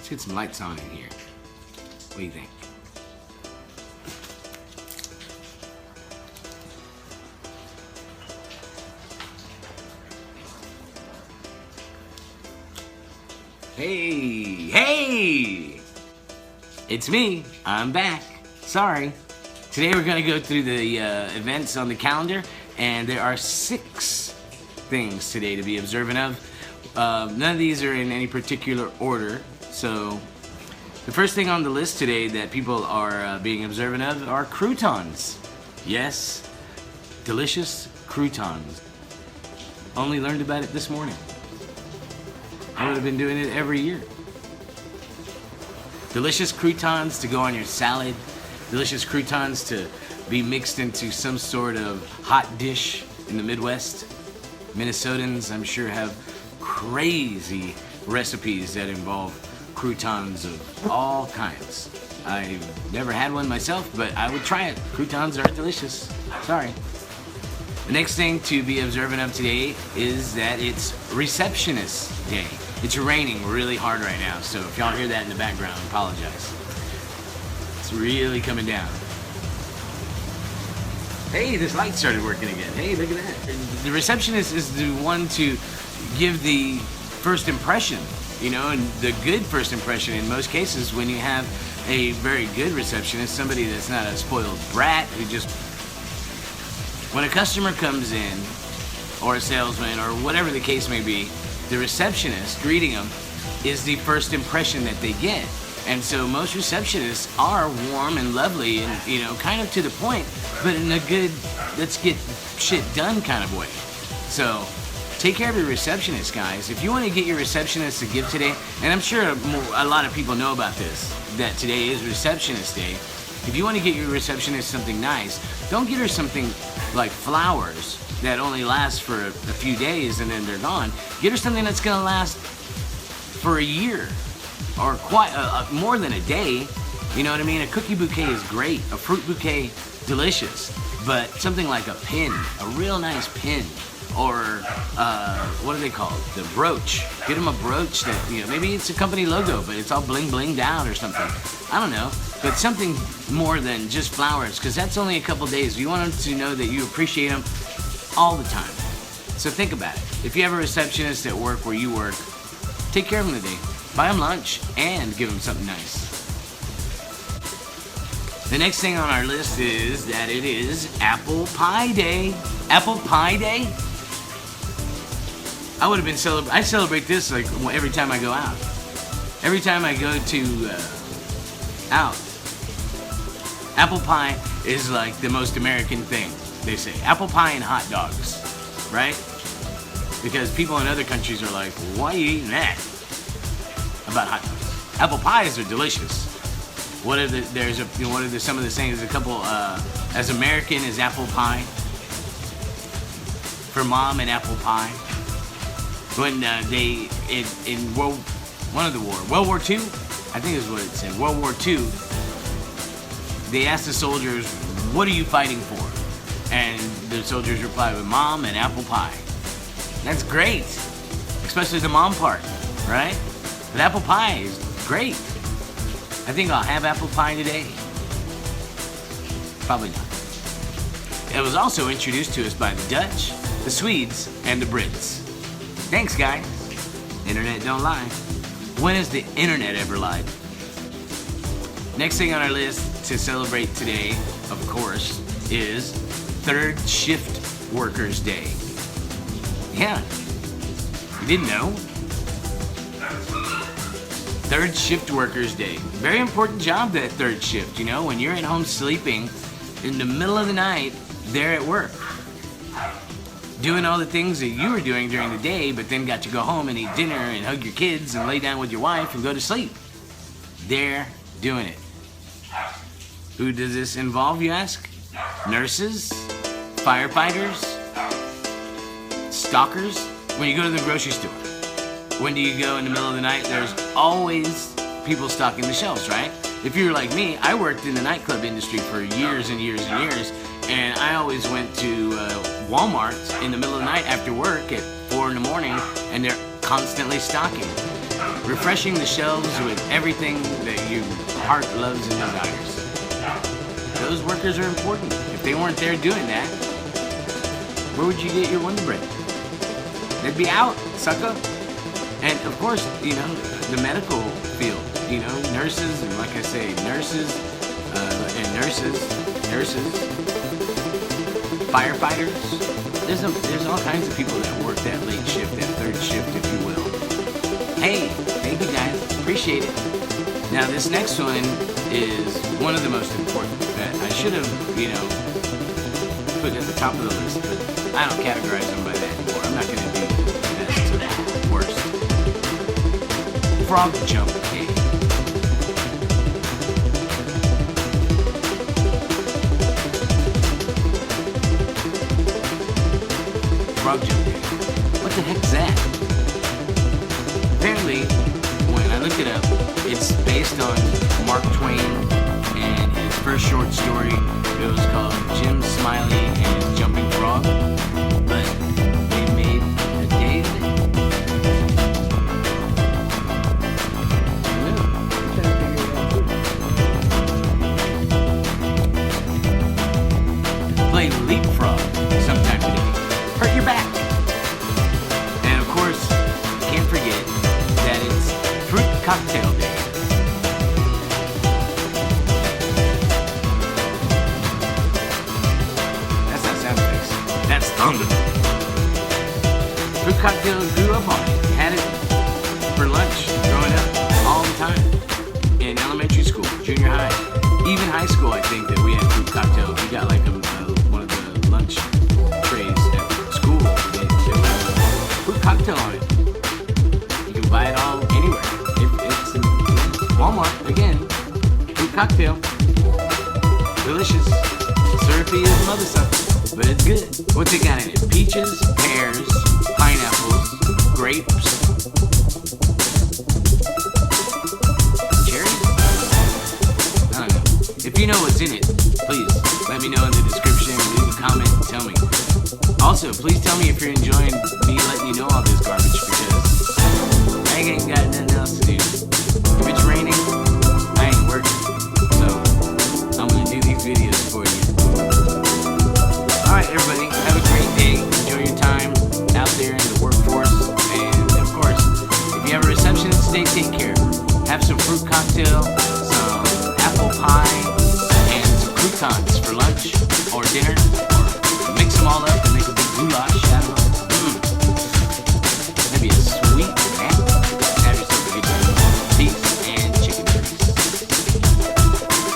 Let's get some lights on in here. What do you think? Hey! It's me. I'm back. Sorry. Today we're going to go through the events on the calendar, and there are 6 things today to be observant of. None of these are in any particular order, so the first thing on the list today that people are being observant of are croutons. Yes, delicious croutons. Only learned about it this morning. I would have been doing it every year. Delicious croutons to go on your salad. Delicious croutons to be mixed into some sort of hot dish in the Midwest. Minnesotans, I'm sure, have crazy recipes that involve croutons of all kinds. I've never had one myself, but I would try it. Croutons are delicious. Sorry. The next thing to be observant of today is that it's Receptionist Day. It's raining really hard right now, so if y'all hear that in the background, I apologize. It's really coming down. Hey, this light started working again. Hey, look at that. The receptionist is the one to give the first impression, you know, and the good first impression in most cases when you have a very good receptionist, somebody that's not a spoiled brat who just... When a customer comes in, or a salesman, or whatever the case may be, the receptionist greeting them is the first impression that they get. And so most receptionists are warm and lovely and, you know, kind of to the point, but in a good, let's get shit done kind of way. So take care of your receptionist, guys. If you want to get your receptionist a gift today, and I'm sure a lot of people know about this, that today is Receptionist Day. If you want to get your receptionist something nice, don't get her something like flowers that only last for a few days and then they're gone. Get her something that's gonna last for a year or quite more than a day. You know what I mean? A cookie bouquet is great, a fruit bouquet, delicious, but something like a pin, a real nice pin, or what are they called? The brooch. Get them a brooch that, you know, maybe it's a company logo, but it's all bling blinged out or something. I don't know, but something more than just flowers, because that's only a couple days. You want them to know that you appreciate them all the time. So think about it. If you have a receptionist at work where you work, take care of them today. Buy them lunch and give them something nice. The next thing on our list is that it is Apple Pie Day. Apple Pie Day? I would have been I celebrate this like every time I go out. Every time I go to out. Apple pie is like the most American thing, they say. Apple pie and hot dogs, right? Because people in other countries are like, why are you eating that? About hot dogs. Apple pies are delicious. What are some of the sayings? A couple, as American as apple pie. For mom and apple pie. When World War II, I think is what it said, World War II, they asked the soldiers, what are you fighting for? And the soldiers replied with mom and apple pie. That's great, especially the mom part, right? But apple pie is great. I think I'll have apple pie today. Probably not. It was also introduced to us by the Dutch, the Swedes, and the Brits. Thanks, guys. Internet don't lie. When has the internet ever lied? Next thing on our list to celebrate today, of course, is Third Shift Workers Day. Yeah, you didn't know? Third Shift Workers Day. Very important job, that third shift, you know, when you're at home sleeping in the middle of the night, they're at work. Doing all the things that you were doing during the day, but then got to go home and eat dinner and hug your kids and lay down with your wife and go to sleep. They're doing it. Who does this involve, you ask? Nurses? Firefighters? Stalkers? When you go to the grocery store, when do you go in the middle of the night? There's always people stocking the shelves, right? If you're like me, I worked in the nightclub industry for years and years and years, and I always went to Walmart in the middle of the night after work at 4 in the morning, and they're constantly stocking. refreshing the shelves with everything that your heart loves and desires. Those workers are important. If they weren't there doing that, where would you get your Wonder Bread? They'd be out, sucker. And of course, the medical field, nurses, and like I say, nurses, firefighters. There's all kinds of people that work that late shift, that third shift, if you will. Hey, thank you guys, appreciate it. Now this next one is one of the most important that I should have, put at the top of the list, but I don't categorize them by that anymore. I'm not gonna do that. That's worst. Frog jump cake. Frog jump cake. What the heck is that? Apparently, when I looked it up, it's based on Mark Twain and his first short story. It was called Jim Smiley and His Jumping Frog. But they made a day of it. Play leapfrog sometime today. Hurt your back. And of course, you can't forget that it's Fruit Cocktail Day. That's not sound effects. That's thunder. Fruit Cocktail grew up on it. Had it for lunch growing up all the time. In elementary school, junior high, even high school. I think that we had Fruit Cocktail. We got like one of the lunch trays at school. There was Fruit Cocktail on it. You can buy it all anywhere. It's in Walmart again. Fruit Cocktail, delicious, syrupy as a mother sucker, but it's good. What's it got in it? Peaches, pears, pineapples, grapes, cherries. I don't know. If you know what's in it, please let me know in the description. Leave a comment and tell me. Also, please tell me if you're enjoying me letting you know all this garbage, because I ain't got nothing else to do. If it's raining, I ain't working. So, I'm gonna do these videos for you. Alright, everybody, have a great day. Enjoy your time out there in the workforce. And, of course, if you have a receptionist today, take care. Have some fruit cocktail, some apple pie, and some croutons for lunch or dinner. Or mix them all up and make a big goulash.